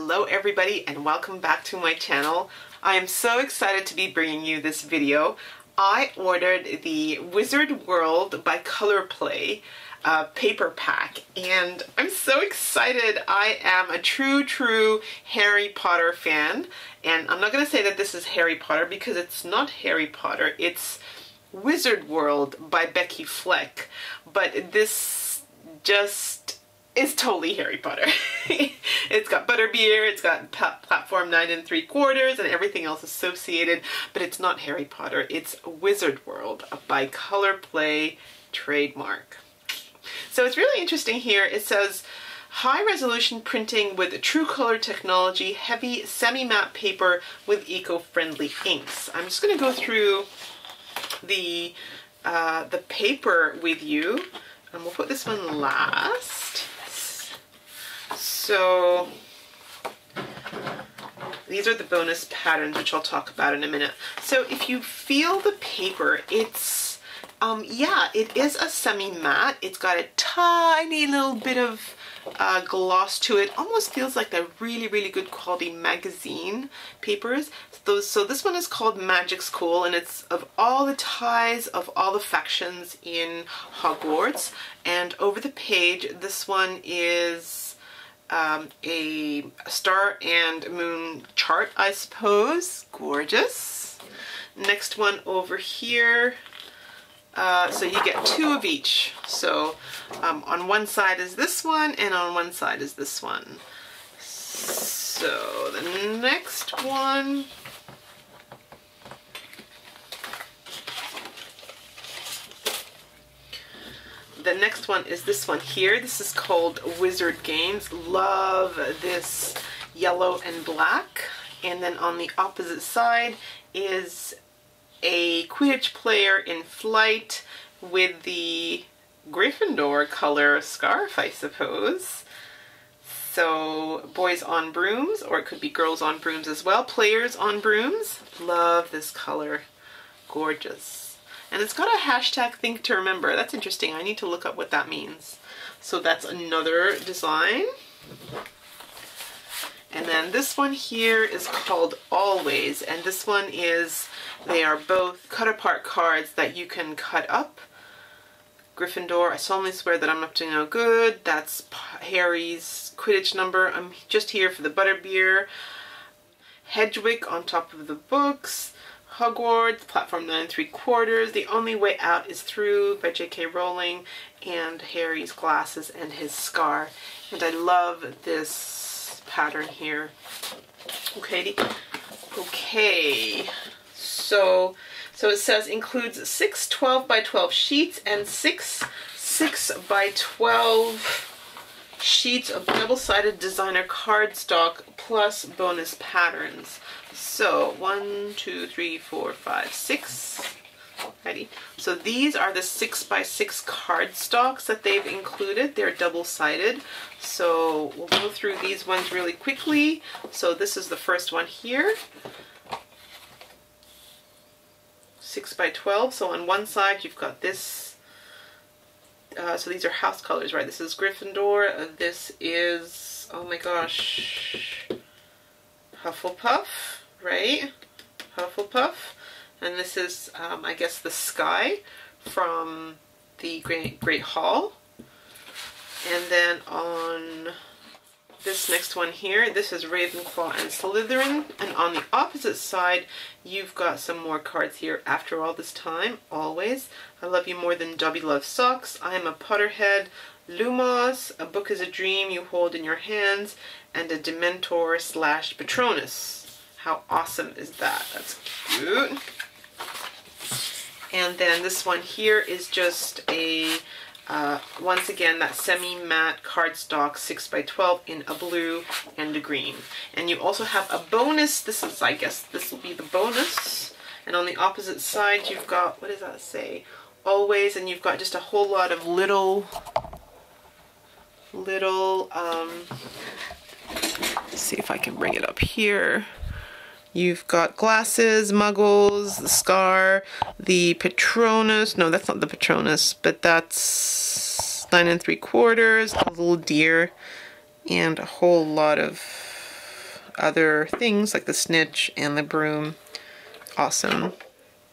Hello everybody and welcome back to my channel. I am so excited to be bringing you this video. I ordered the Wizard World by Colorplay paper pack and I'm so excited. I am a true Harry Potter fan, and I'm not going to say that this is Harry Potter because it's not Harry Potter. It's Wizard World by Becky Fleck, but this just is totally Harry Potter. It's got butterbeer, it's got platform 9 3/4 and everything else associated, but it's not Harry Potter. It's Wizard World by Colorplay trademark. So it's really interesting here. It says high resolution printing with true color technology, heavy semi-matte paper with eco-friendly inks. I'm just going to go through the paper with you, and we'll put this one last. So these are the bonus patterns, which I'll talk about in a minute. So if you feel the paper, it's yeah, it is a semi-matte. It's got a tiny little bit of gloss to it. Almost feels like the really good quality magazine papers. So this one is called Magic School, and it's of all the ties of all the factions in Hogwarts. And over the page, this one is a star and moon chart, I suppose. Gorgeous. Next one over here. So you get two of each. So on one side is this one, and on one side is this one. So the next one. The next one is this one here. This is called Wizard Games. Love this yellow and black. And then on the opposite side is a Quidditch player in flight with the Gryffindor color scarf, I suppose. So boys on brooms, or it could be girls on brooms as well. Players on brooms. Love this color. Gorgeous. And it's got a hashtag Think to Remember. That's interesting. I need to look up what that means. So that's another design. And then this one here is called Always. And this one is, they are both cut apart cards that you can cut up. Gryffindor, I solemnly swear that I'm up to no good. That's Harry's Quidditch number. I'm just here for the butterbeer. Hedwig on top of the books. Hogwarts, platform 9 3/4, The Only Way Out is Through by J.K. Rowling, and Harry's glasses and his scar. And I love this pattern here. Okay, so it says includes 6 12 by 12 sheets and 6 6 by 12 sheets of double-sided designer cardstock plus bonus patterns. So 1 2 3 4 5 6. Ready? So these are the 6 by 6 cardstocks that they've included. They're double-sided. So we'll go through these ones really quickly. So this is the first one here. 6 by 12. So on one side you've got this. So these are house colors, right? This is Gryffindor. This is, oh my gosh, Hufflepuff, right? Hufflepuff. And this is, I guess, the sky from the Great Hall. And then on this next one here, this is Ravenclaw and Slytherin. And on the opposite side, you've got some more cards here. After all this time, Always. I love you more than Dobby loves socks. I am a Potterhead. Lumos. A book is a dream you hold in your hands. And a Dementor / Patronus. How awesome is that? That's cute. And then this one here is just a once again, that semi-matte cardstock 6 by 12 in a blue and a green. And you also have a bonus. This is, I guess, this will be the bonus. And on the opposite side, you've got, what does that say? Always, and you've got just a whole lot of little, let's see if I can bring it up here. You've got glasses, muggles, the scar, the Patronus. No, that's not the Patronus, but that's 9 3/4, a little deer, and a whole lot of other things like the snitch and the broom. Awesome.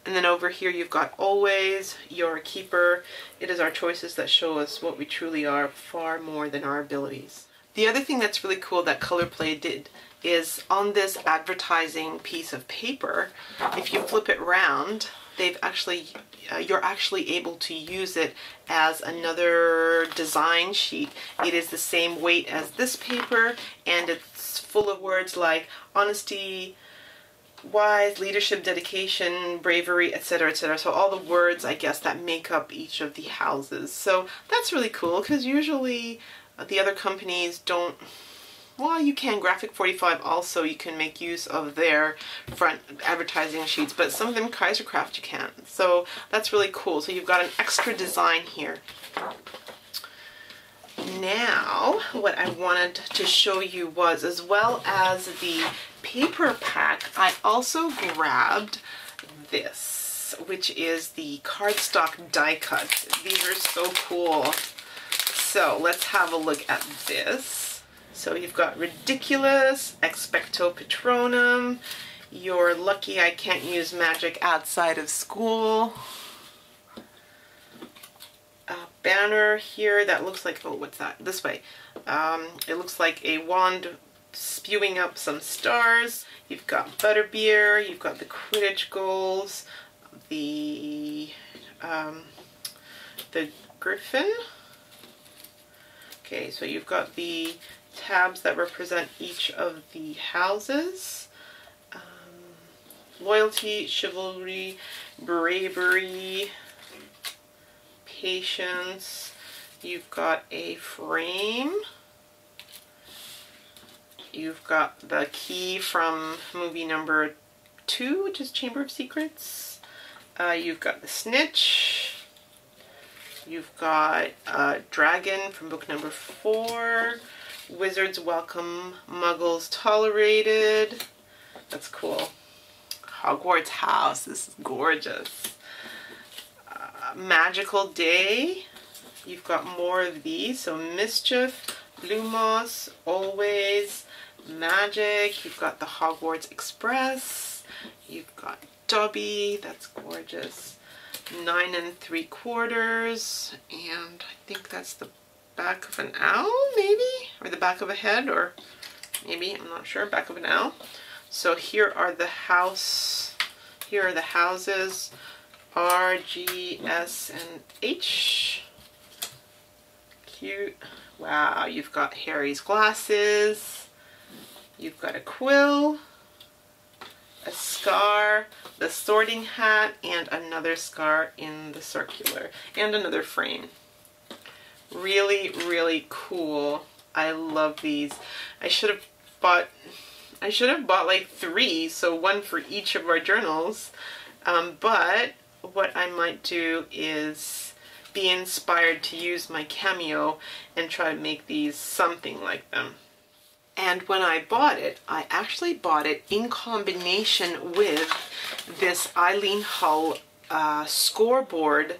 And then over here you've got always, your keeper. It is our choices that show us what we truly are, far more than our abilities. The other thing that's really cool that Colorplay did is on this advertising piece of paper, if you flip it around, they've actually, you're actually able to use it as another design sheet. It is the same weight as this paper, and it's full of words like honesty, wise, leadership, dedication, bravery, etc., etc. So all the words, I guess, that make up each of the houses. So that's really cool, because usually the other companies don't. Well, you can. Graphic 45 also, you can make use of their front advertising sheets, but some of them, Kaisercraft, you can't. So that's really cool. So you've got an extra design here. Now, what I wanted to show you was, as well as the paper pack, I also grabbed this, which is the cardstock die cut. These are so cool. So let's have a look at this. So you've got Ridiculous, Expecto Patronum, You're Lucky I Can't Use Magic Outside of School, a banner here that looks like, oh, what's that? This way. It looks like a wand spewing up some stars. You've got Butterbeer, you've got the Quidditch goals, the Griffin. Okay, so you've got the tabs that represent each of the houses. Loyalty, chivalry, bravery, patience. You've got a frame. You've got the key from movie number 2, which is Chamber of Secrets. You've got the snitch. You've got Dragon from book number 4. Wizards Welcome, Muggles Tolerated. That's cool. Hogwarts House. This is gorgeous. Magical Day. You've got more of these. So Mischief, Lumos, Always, Magic. You've got the Hogwarts Express. You've got Dobby. That's gorgeous. 9 3/4, and I think that's the back of an owl, maybe, or the back of a head, or maybe, I'm not sure, back of an owl. So here are the houses, R, G, S, and H. Cute. Wow, you've got Harry's glasses, you've got a quill, a scar, the sorting hat, and another scar in the circular, and another frame. Really, really cool. I love these. I should have bought like 3, so 1 for each of our journals. But what I might do is be inspired to use my Cameo and try to make these something like them. And when I bought it, I actually bought it in combination with this Eileen Hull scoreboard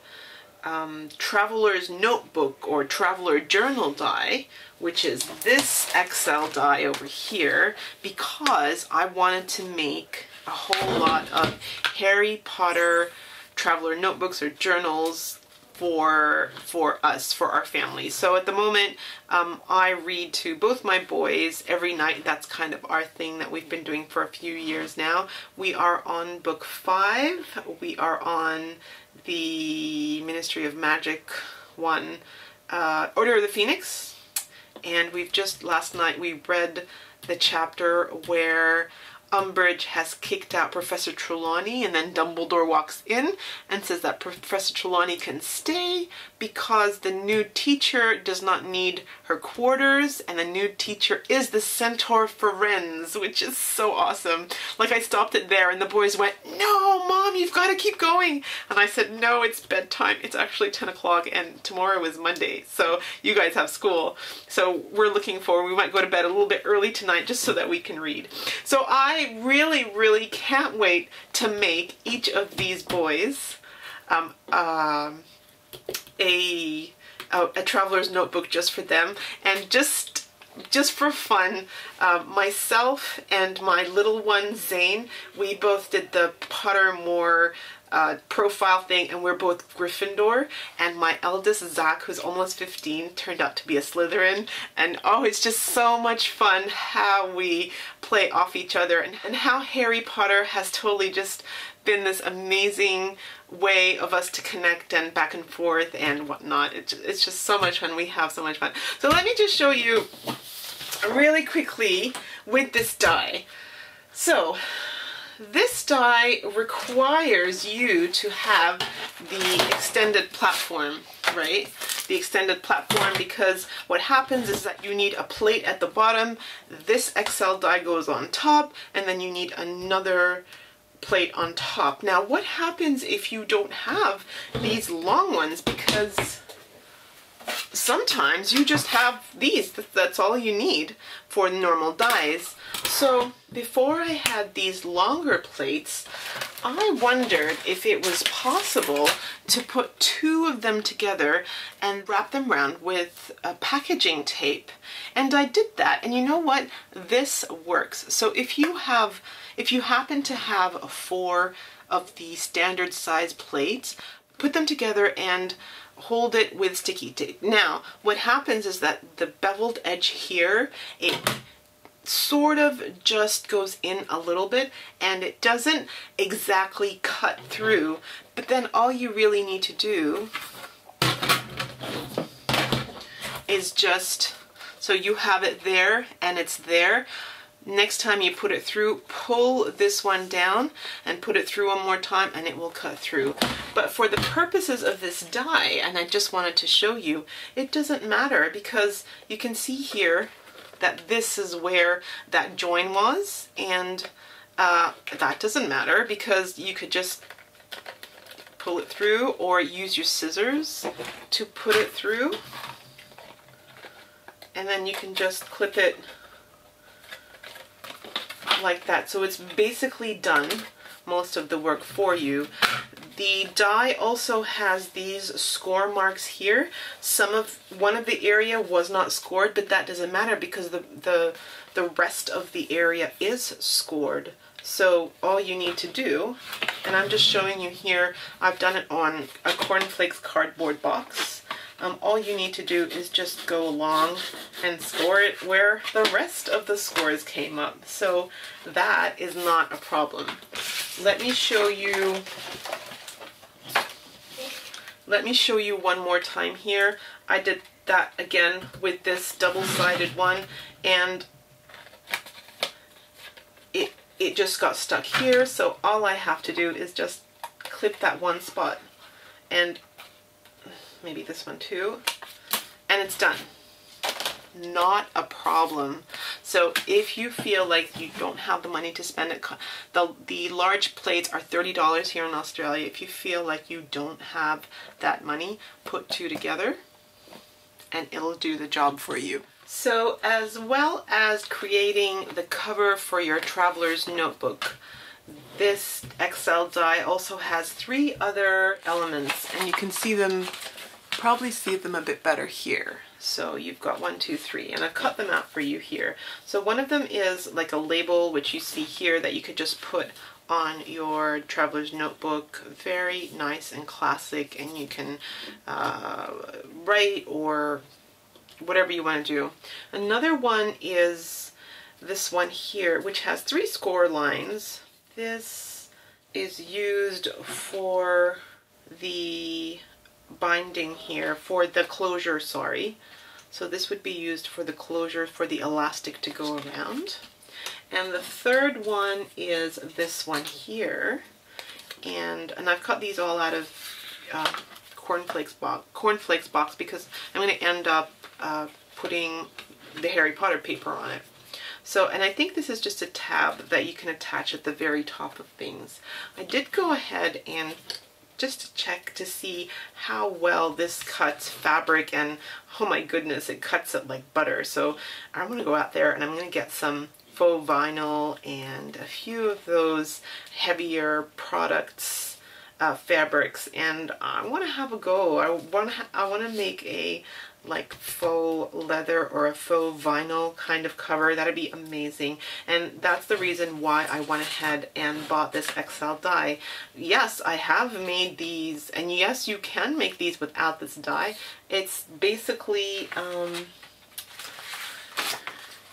Traveler's Notebook or Traveler Journal die, which is this XL die over here, because I wanted to make a whole lot of Harry Potter Traveler Notebooks or journals for us, for our family. So at the moment, I read to both my boys every night. That's kind of our thing that we've been doing for a few years now. We are on book 5. We are on the Ministry of Magic one, Order of the Phoenix. And we've just, last night, we read the chapter where Umbridge has kicked out Professor Trelawney, and then Dumbledore walks in and says that Professor Trelawney can stay because the new teacher does not need her quarters, and the new teacher is the Centaur Firenze, which is so awesome. Like, I stopped it there and the boys went, "No, Mom, you've got to keep going." And I said, "No, it's bedtime. It's actually 10 o'clock and tomorrow is Monday, so you guys have school." So we're looking forward. We might go to bed a little bit early tonight just so that we can read. So I really, really can't wait to make each of these boys a traveler's notebook just for them. And just just for fun, myself and my little one Zane, we both did the Pottermore profile thing, and we're both Gryffindor, and my eldest Zach, who's almost 15, turned out to be a Slytherin. And oh, it's just so much fun how we play off each other, and how Harry Potter has totally just been this amazing way of us to connect and back and forth and whatnot. It's just so much fun. We have so much fun. So let me just show you really quickly with this die. So this die requires you to have the extended platform, right? The extended platform, because what happens is that you need a plate at the bottom, this XL die goes on top, and then you need another plate on top. Now what happens if you don't have these long ones? Because sometimes you just have these, that's all you need for normal dies. So before I had these longer plates, I wondered if it was possible to put two of them together and wrap them around with packaging tape. And I did that, and you know what? This works. So if you happen to have 4 of the standard size plates, put them together and hold it with sticky tape. Now, what happens is that the beveled edge here, it sort of just goes in a little bit, and it doesn't exactly cut through, but then all you really need to do is just, so you have it there and it's there. Next time you put it through, pull this one down and put it through one more time, and it will cut through. But for the purposes of this die, and I just wanted to show you, it doesn't matter, because you can see here that this is where that join was, and that doesn't matter, because you could just pull it through or use your scissors to put it through, and then you can just clip it like that. So it's basically done most of the work for you. The die also has these score marks here. One of the area was not scored, but that doesn't matter, because the rest of the area is scored. So all you need to do, and I'm just showing you here, I've done it on a cornflakes cardboard box. All you need to do is just go along and score it where the rest of the scores came up. So that is not a problem. Let me show you one more time here. I did that again with this double-sided one, and it just got stuck here. So all I have to do is just clip that one spot, and maybe this one too, and it's done. Not a problem. So if you feel like you don't have the money to spend it, the large plates are $30 here in Australia. If you feel like you don't have that money, put 2 together and it'll do the job for you. So as well as creating the cover for your traveler's notebook, this XL die also has 3 other elements, and you can see them, probably see them a bit better here. So you've got 1, 2, 3, and I've cut them out for you here. So one of them is like a label, which you see here, that you could just put on your traveler's notebook. Very nice and classic, and you can write or whatever you want to do. Another one is this one here, which has 3 score lines. This is used for the binding here, for the closure, sorry. So this would be used for the closure, for the elastic to go around. And the third one is this one here, and I've cut these all out of cornflakes box because I'm going to end up putting the Harry Potter paper on it. So, and I think this is just a tab that you can attach at the very top of things. I did go ahead and just to check to see how well this cuts fabric, and oh my goodness, it cuts it like butter. So I'm going to go out there and I'm going to get some faux vinyl and a few of those heavier products, fabrics, and I want to have a go. I want to make a like faux leather or a faux vinyl kind of cover. That'd be amazing. And that's the reason why I went ahead and bought this XL die. Yes, I have made these, and yes, you can make these without this die. It's basically,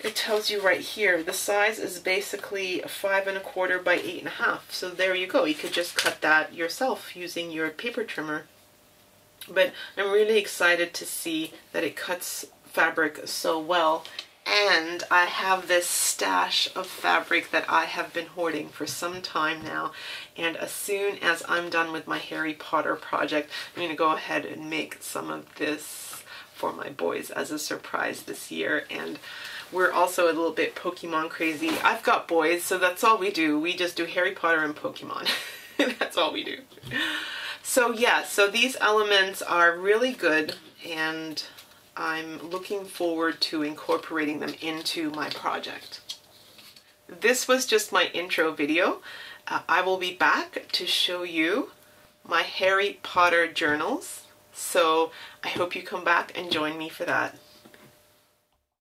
it tells you right here, the size is basically 5 1/4 by 8 1/2. So there you go. You could just cut that yourself using your paper trimmer. But I'm really excited to see that it cuts fabric so well. And I have this stash of fabric that I have been hoarding for some time now. And as soon as I'm done with my Harry Potter project, I'm going to go ahead and make some of this for my boys as a surprise this year. And we're also a little bit Pokemon crazy. I've got boys, so that's all we do. We just do Harry Potter and Pokemon. That's all we do. So yeah, so these elements are really good, and I'm looking forward to incorporating them into my project. This was just my intro video. I will be back to show you my Harry Potter journals. So I hope you come back and join me for that.